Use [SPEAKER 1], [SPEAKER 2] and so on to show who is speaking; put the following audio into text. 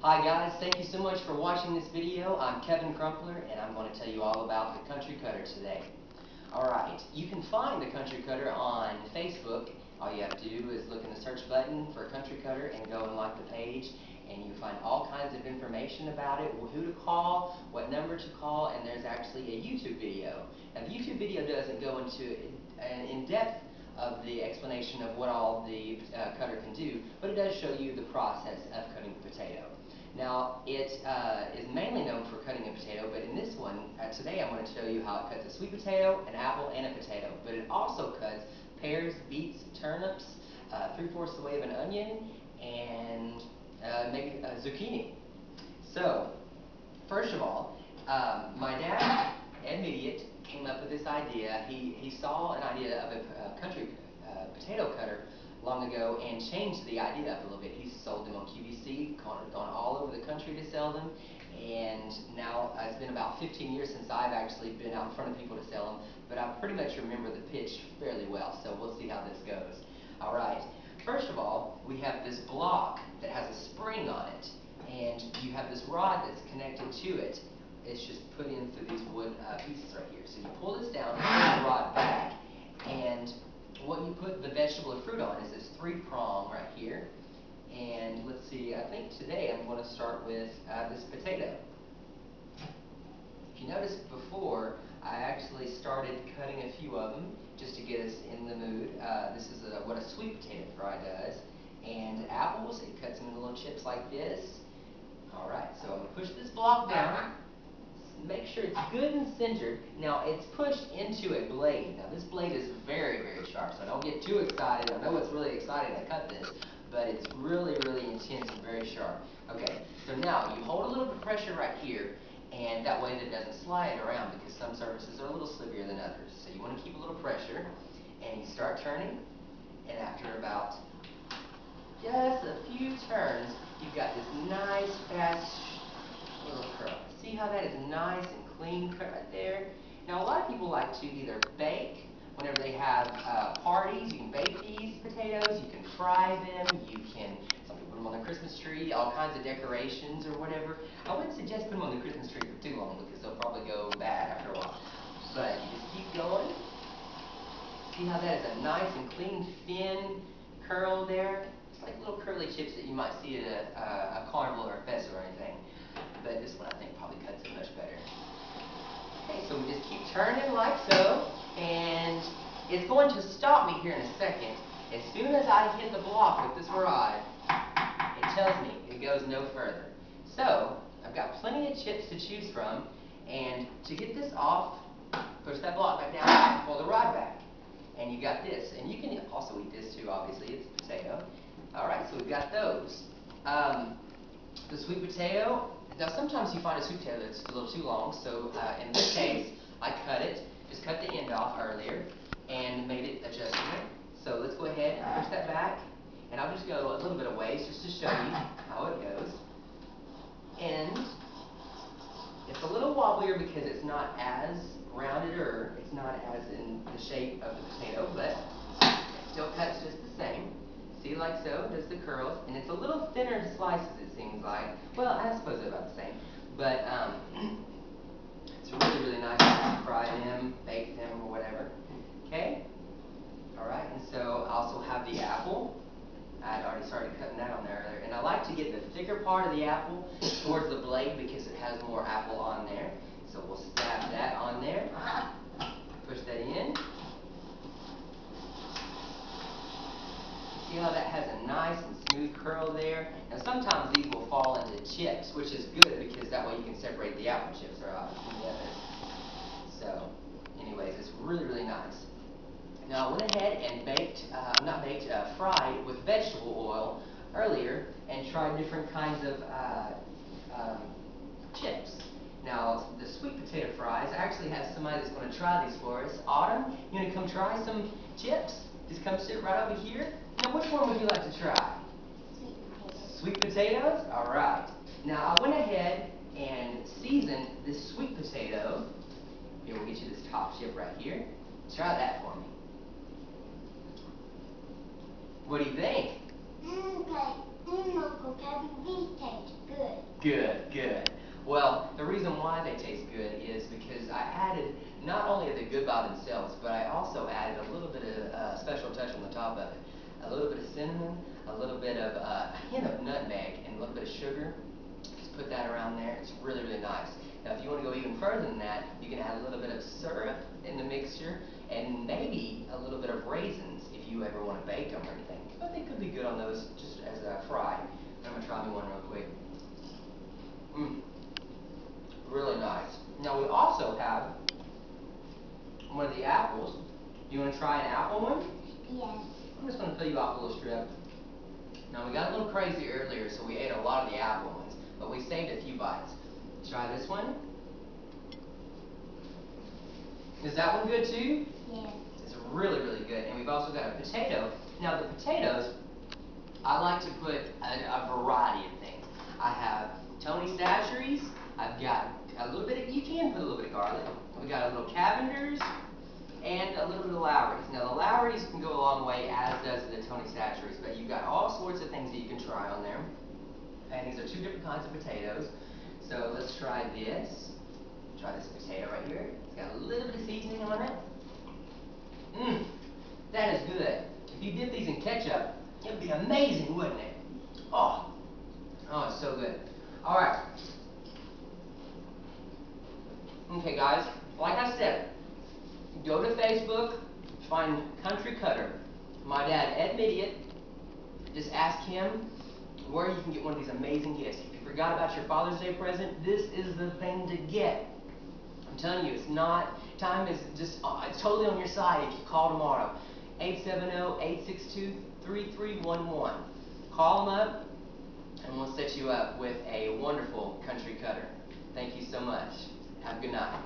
[SPEAKER 1] Hi guys, thank you so much for watching this video. I'm Kevin Crumpler and I'm going to tell you all about the country cutter today. Alright, you can find the country cutter on Facebook. All you have to do is look in the search button for country cutter and go and like the page, and you find all kinds of information about it, who to call, what number to call, and there's actually a YouTube video. Now the YouTube video doesn't go into an in-depth of the explanation of what all the cutter can do, but it does show you the process of cutting a potato. Now, it is mainly known for cutting a potato, but in this one, today I'm going to show you how it cuts a sweet potato, an apple, and a potato. But it also cuts pears, beets, turnips, 3/4 the way of an onion, and maybe a zucchini. So, first of all, my dad, Ed Midyett, came up with this idea. He saw an idea of a country potato cutter long ago and changed the idea up a little bit. He sold them on QVC, gone all over the country to sell them, and now it's been about 15 years since I've actually been out in front of people to sell them, but I pretty much remember the pitch fairly well, so we'll see how this goes. Alright, first of all, we have this block that has a spring on it, and you have this rod that's connected to it. It's just put in through these wood pieces right here. So you pull this down and pull the rod back, and what you put the vegetable or fruit on is this 3-prong right here. And let's see, I think today I'm going to start with this potato. If you noticed before, I actually started cutting a few of them just to get us in the mood. This is what a sweet potato fry does. And apples, it cuts them into little chips like this. Alright, so I'm going to push this block down. Make sure it's good and centered. Now it's pushed into a blade. Now this blade is very, very sharp, so don't get too excited. I know it's really exciting to cut this, but it's really, really intense and very sharp. Okay, so now you hold a little bit of pressure right here, and that way it doesn't slide around, because some surfaces are a little slippier than others. So you want to keep a little pressure, and you start turning, and after about just a few turns, you've got this nice, fast little curl. See how that is nice and clean cut right there? Now a lot of people like to either bake whenever they have parties. You can bake these potatoes, you can fry them, some people put them on the Christmas tree, all kinds of decorations or whatever. I wouldn't suggest putting them on the Christmas tree for too long, because they'll probably go bad after a while. But you just keep going. See how that is a nice and clean, thin curl there? It's like little curly chips that you might see at a carnival or a festival or anything. But this one I think probably cuts it much better. Okay, so we just keep turning like so, and it's going to stop me here in a second. As soon as I hit the block with this rod, it tells me it goes no further. So, I've got plenty of chips to choose from, and to get this off, push that block back down, pull the rod back, and you got this. And you can also eat this too, obviously, it's a potato. Alright, so we've got those. The sweet potato, now sometimes you find a sweet potato that's a little too long, so in this case, I just cut the end off earlier, and made it adjustable. So let's go ahead and push that back, and I'll just go a little bit of ways just to show you how it goes. And it's a little wobblier because it's not as rounded, or it's not as in the shape of the potato, but it still cuts just the same. See, like so, does the curls, and it's a little thinner slices, it seems like. Well, I suppose they're about the same, but it's really, really nice to fry them, bake them, or whatever. Okay? Alright, and so I also have the apple. I had already started cutting that on there earlier, and I like to get the thicker part of the apple towards the blade because it has more apple on there. So we'll stab that on there, push that in. See how that has a nice and smooth curl there? Now sometimes these will fall into chips, which is good because that way you can separate the apple chips from the others. So, anyways, it's really, really nice. Now I went ahead and fried with vegetable oil earlier, and tried different kinds of chips. Now, the sweet potato fries, I actually have somebody that's going to try these for us. Autumn, you want to come try some chips? Just come sit right over here. Now, which one would you like to try? Sweet potatoes? Alright. Now, I went ahead and seasoned this sweet potato. Here, we'll get you this top chip right here. Try that for me. What do you think?
[SPEAKER 2] Uncle Kevin, these taste good.
[SPEAKER 1] Good, good. Well, the reason why they taste good is because I added, not only are they good by themselves, but I also added a little bit of special touch on the top of it. A little bit of cinnamon, a little bit of a hint of nutmeg, and a little bit of sugar. Just put that around there. It's really, really nice. Now, if you want to go even further than that, you can add a little bit of syrup in the mixture, and maybe a little bit of raisins if you ever want to bake them or anything. But they could be good on those just as a fry. I'm going to try me one real quick. Really nice. Now we also have one of the apples. You want to try an apple one?
[SPEAKER 2] Yes.
[SPEAKER 1] I'm just going to fill you off a little strip. Now we got a little crazy earlier, so we ate a lot of the apple ones, but we saved a few bites. Try this one. Is that one good too?
[SPEAKER 2] Yes.
[SPEAKER 1] It's really, really good. And we've also got a potato. Now the potatoes, I like to put a variety of things. I have Tony Chachere's. I've got a little bit of, you can put a little bit of garlic. We got a little Cavender's and a little bit of Lowry's. Now the Lowry's can go a long way, as does the Tony Chachere's, but you've got all sorts of things that you can try on there. And these are two different kinds of potatoes. So let's try this. Try this potato right here. It's got a little bit of seasoning on it. That is good. If you dip these in ketchup, it would be amazing, wouldn't it? Oh, it's so good. All right. Okay, guys, like I said, go to Facebook, find Country Cutter. My dad, Ed Midyett. Just ask him where you can get one of these amazing gifts. If you forgot about your Father's Day present, this is the thing to get. I'm telling you, it's not, time is just, it's totally on your side if you call tomorrow. 870-862-3311. Call them up, and we'll set you up with a wonderful Country Cutter. Thank you so much. Have a good night.